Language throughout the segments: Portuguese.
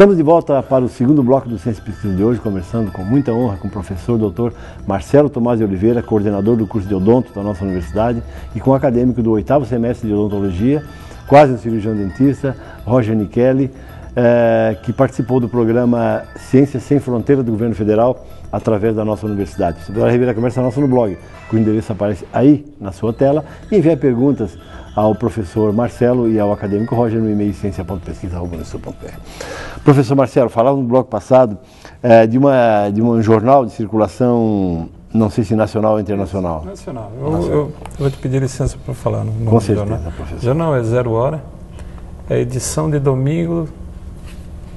Estamos de volta para o segundo bloco do Ciência e Pesquisa de hoje, conversando com muita honra com o professor Dr. Marcelo Tomás de Oliveira, coordenador do curso de odonto da nossa universidade, e com o acadêmico do 8º semestre de odontologia, quase um cirurgião dentista, Roger Nichelli, que participou do programa Ciências Sem Fronteira do Governo Federal através da nossa universidade. Você poderá rever a conversa nossa no blog, que o endereço aparece aí na sua tela, e enviar perguntas ao professor Marcelo e ao acadêmico Roger no e-mail ciência.pesquisa@unesco.br. Professor Marcelo, falava no bloco passado de um jornal de circulação, não sei se nacional ou internacional. Nacional. Eu vou te pedir licença para falar no Com certeza, jornal. professor. O jornal é 0 Hora, é a edição de domingo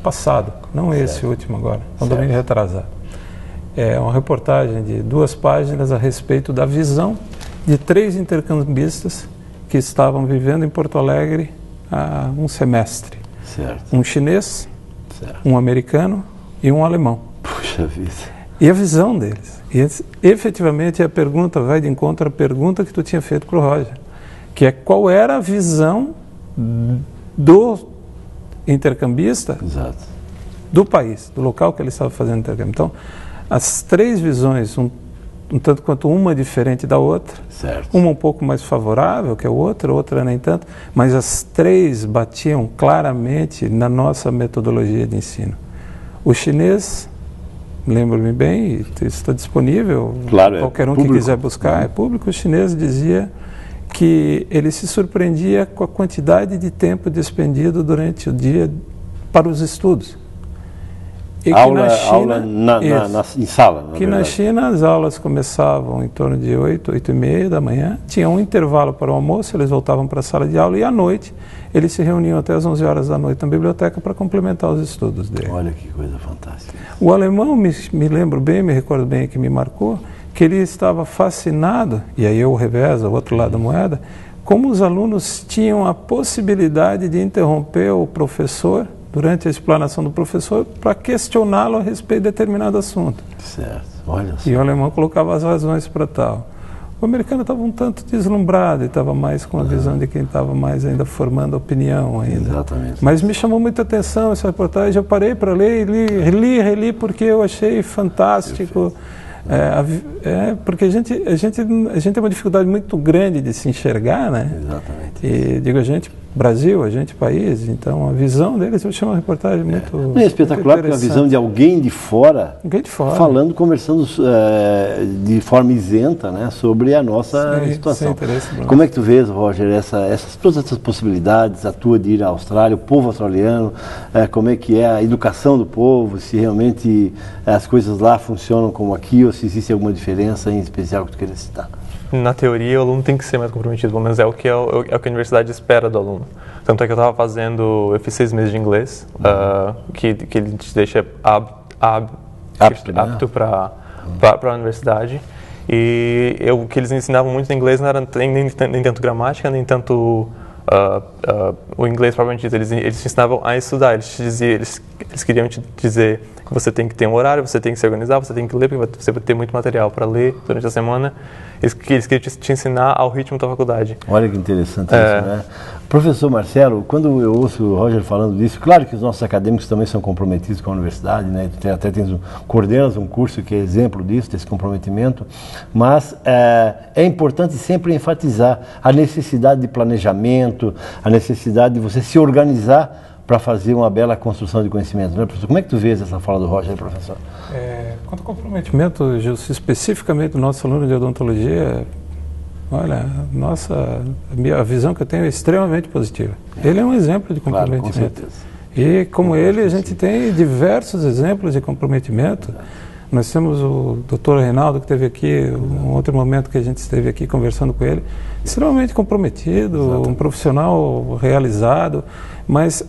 passado, não certo. Esse último agora, é um domingo retrasado. É uma reportagem de 2 páginas a respeito da visão de 3 intercambistas que estavam vivendo em Porto Alegre há um semestre. Certo. Um chinês, certo. Um americano e um alemão. Puxa vida. E a visão deles. E efetivamente a pergunta vai de encontro à pergunta que tu tinha feito para o Roger, que é qual era a visão do intercambista Exato. do país, do local que ele estava fazendo intercâmbio. Então, as 3 visões, um tanto quanto uma diferente da outra, certo. Uma um pouco mais favorável que a outra nem tanto, mas as 3 batiam claramente na nossa metodologia de ensino. O chinês, lembro-me bem, isso está disponível, claro, qualquer um que quiser buscar, é público. O chinês dizia que ele se surpreendia com a quantidade de tempo despendido durante o dia para os estudos. E aula em sala, que na China as aulas começavam em torno de 8h30 da manhã, tinha um intervalo para o almoço, eles voltavam para a sala de aula e à noite eles se reuniam até as 11 horas da noite na biblioteca para complementar os estudos dele. Olha que coisa fantástica. O alemão, me lembro bem, me recordo bem que me marcou, que ele estava fascinado, e aí eu revezo o outro lado da moeda, como os alunos tinham a possibilidade de interromper o professor durante a explanação do professor para questioná-lo a respeito de determinado assunto. Certo, olha só. E o alemão colocava as razões para tal. O americano estava um tanto deslumbrado e estava mais com a visão de quem estava mais ainda formando opinião ainda. Exatamente. Mas me chamou muita atenção essa reportagem, eu parei para ler e reli porque eu achei fantástico. Porque a gente tem uma dificuldade muito grande de se enxergar, né? Exatamente. E digo a gente, Brasil, a gente, país, então a visão deles, eu achei uma reportagem muito é espetacular, porque a visão de alguém de fora, falando, conversando de forma isenta, né, sobre a nossa situação. Como é que tu vês, Roger, todas essas possibilidades, a tua de ir à Austrália, o povo australiano, como é que é a educação do povo, se realmente as coisas lá funcionam como aqui, ou se existe alguma diferença em especial que tu queria citar? Na teoria, o aluno tem que ser mais comprometido, pelo menos é o que a universidade espera do aluno. Tanto é que eu fiz 6 meses de inglês, que ele te deixa apto para a universidade. E o que eles ensinavam muito em inglês não era nem tanto gramática, nem tanto o inglês propriamente dito. Eles te ensinavam a estudar, eles queriam te dizer que você tem que ter um horário, você tem que se organizar, você tem que ler, porque você vai ter muito material para ler durante a semana. Eles queriam te ensinar ao ritmo da faculdade. Olha que interessante isso, né? Professor Marcelo, quando eu ouço o Roger falando disso, claro que os nossos acadêmicos também são comprometidos com a universidade, né? Coordenas um curso que é exemplo disso, desse comprometimento, mas é importante sempre enfatizar a necessidade de planejamento, a necessidade de você se organizar para fazer uma bela construção de conhecimento, né, professor? Como é que tu vês essa fala do Roger, professor? Quanto ao comprometimento, Gilson, especificamente do nosso aluno de odontologia, olha, a visão que eu tenho é extremamente positiva. Ele é um exemplo de comprometimento. Claro, com certeza. E como ele, a gente tem diversos exemplos de comprometimento. Nós temos o Dr. Reinaldo, que esteve aqui, um outro momento que a gente esteve aqui conversando com ele, extremamente comprometido, um profissional realizado, mas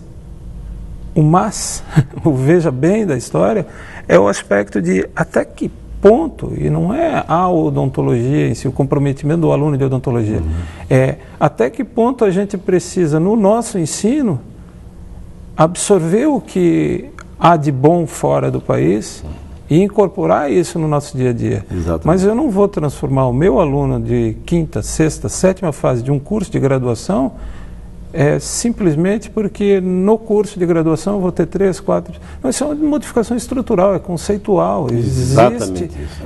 o veja bem da história, é o aspecto de até que ponto, e não é a odontologia em si, o comprometimento do aluno de odontologia, é até que ponto a gente precisa, no nosso ensino, absorver o que há de bom fora do país e incorporar isso no nosso dia a dia. Exatamente. Mas eu não vou transformar o meu aluno de 5ª, 6ª, 7ª fase de um curso de graduação é simplesmente porque no curso de graduação eu vou ter 3, 4... Não, isso é uma modificação estrutural, é conceitual.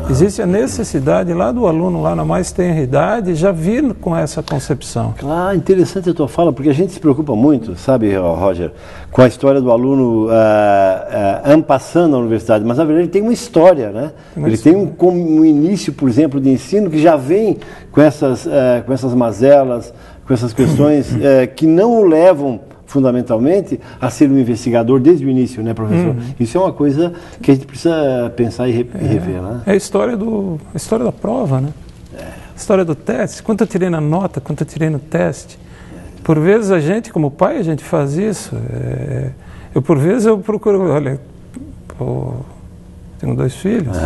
Existe a necessidade lá do aluno, lá na mais tenra idade, já vir com essa concepção. Claro, interessante a tua fala, porque a gente se preocupa muito, sabe, Roger, com a história do aluno passando na universidade, mas na verdade ele tem uma história, né? Ele tem um início, por exemplo, de ensino que já vem com essas mazelas, com essas questões que não o levam fundamentalmente a ser um investigador desde o início, né, professor? Isso é uma coisa que a gente precisa pensar e rever, né? É a história da prova, né? A história do teste, quanto eu tirei na nota, quanto eu tirei no teste. Por vezes a gente, como pai, a gente faz isso. Por vezes eu procuro, olha, tenho 2 filhos,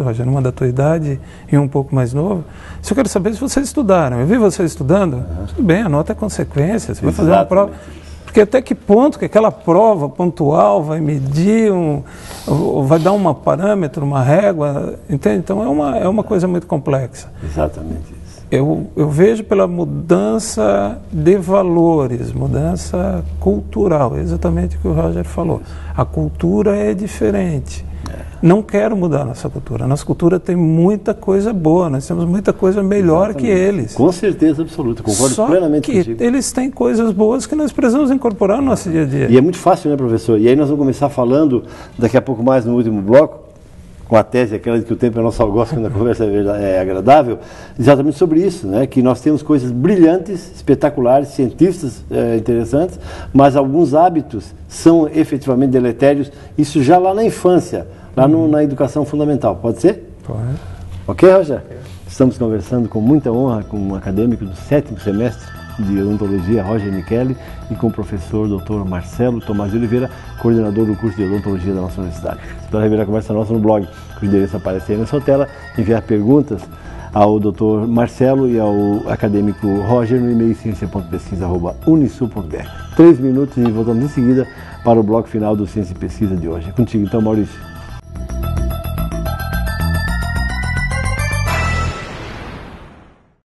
Roger, uma da tua idade e um pouco mais novo. Se eu quero saber se vocês estudaram, eu vi vocês estudando, tudo bem, a nota é consequência, você vai fazer uma prova. Porque até que ponto que aquela prova pontual vai medir, vai dar um parâmetro, uma régua, entende? Então é uma coisa muito complexa. Exatamente isso. Eu vejo pela mudança de valores, mudança cultural, exatamente o que o Roger falou. A cultura é diferente. Não quero mudar a nossa cultura. A nossa cultura tem muita coisa boa, nós temos muita coisa melhor que eles. Com certeza absoluta, concordo plenamente contigo. Só que eles têm coisas boas que nós precisamos incorporar no nosso dia a dia. E é muito fácil, né, professor? E aí nós vamos começar falando, daqui a pouco mais no último bloco, com a tese, aquela de que o tempo é nosso algoz quando a conversa é agradável, exatamente sobre isso, né? Que nós temos coisas brilhantes, espetaculares, cientistas interessantes, mas alguns hábitos são efetivamente deletérios, isso já lá na infância, lá na educação fundamental. Pode ser? Pode. Ok, Roger? Estamos conversando com muita honra com um acadêmico do 7º semestre de odontologia, Roger Micheli, e com o professor Dr. Marcelo Tomás de Oliveira, coordenador do curso de odontologia da nossa universidade. Você pode rever a conversa nossa no blog, o endereço aparece aí na sua tela, enviar perguntas ao Dr. Marcelo e ao acadêmico Roger no e-mail ciência.pesquisa@unisul.br. 3 minutos e voltamos em seguida para o bloco final do Ciência e Pesquisa de hoje. É contigo então, Maurício.